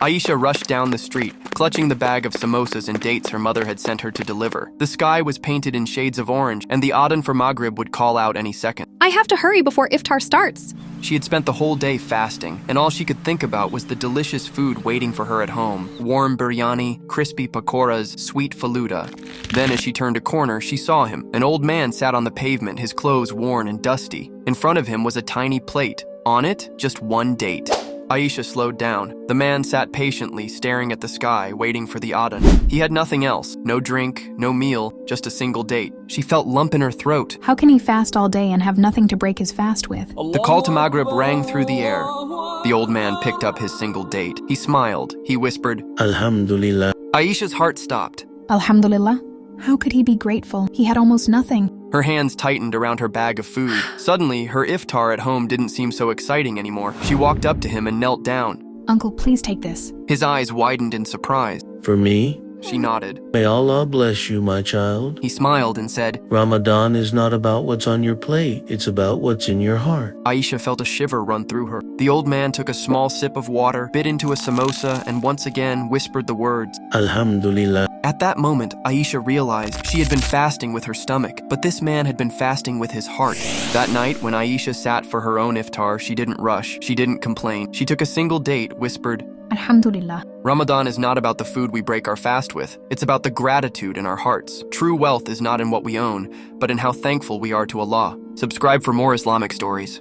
Aisha rushed down the street, clutching the bag of samosas and dates her mother had sent her to deliver. The sky was painted in shades of orange, and the adhan for Maghrib would call out any second. I have to hurry before iftar starts. She had spent the whole day fasting, and all she could think about was the delicious food waiting for her at home. Warm biryani, crispy pakoras, sweet faluda. Then as she turned a corner, she saw him. An old man sat on the pavement, his clothes worn and dusty. In front of him was a tiny plate. On it, just one date. Aisha slowed down. The man sat patiently, staring at the sky, waiting for the adhan. He had nothing else. No drink, no meal, just a single date. She felt lump in her throat. How can he fast all day and have nothing to break his fast with? The call to Maghrib rang through the air. The old man picked up his single date. He smiled. He whispered, Alhamdulillah. Aisha's heart stopped. Alhamdulillah. How could he be grateful? He had almost nothing. Her hands tightened around her bag of food. Suddenly, her iftar at home didn't seem so exciting anymore. She walked up to him and knelt down. Uncle, please take this. His eyes widened in surprise. For me? She nodded. May Allah bless you, my child. He smiled and said, Ramadan is not about what's on your plate. It's about what's in your heart. Aisha felt a shiver run through her. The old man took a small sip of water, bit into a samosa, and once again whispered the words, Alhamdulillah. At that moment, Aisha realized she had been fasting with her stomach, but this man had been fasting with his heart. That night, when Aisha sat for her own iftar, she didn't rush, she didn't complain. She took a single date, whispered, Alhamdulillah. Ramadan is not about the food we break our fast with. It's about the gratitude in our hearts. True wealth is not in what we own, but in how thankful we are to Allah. Subscribe for more Islamic stories.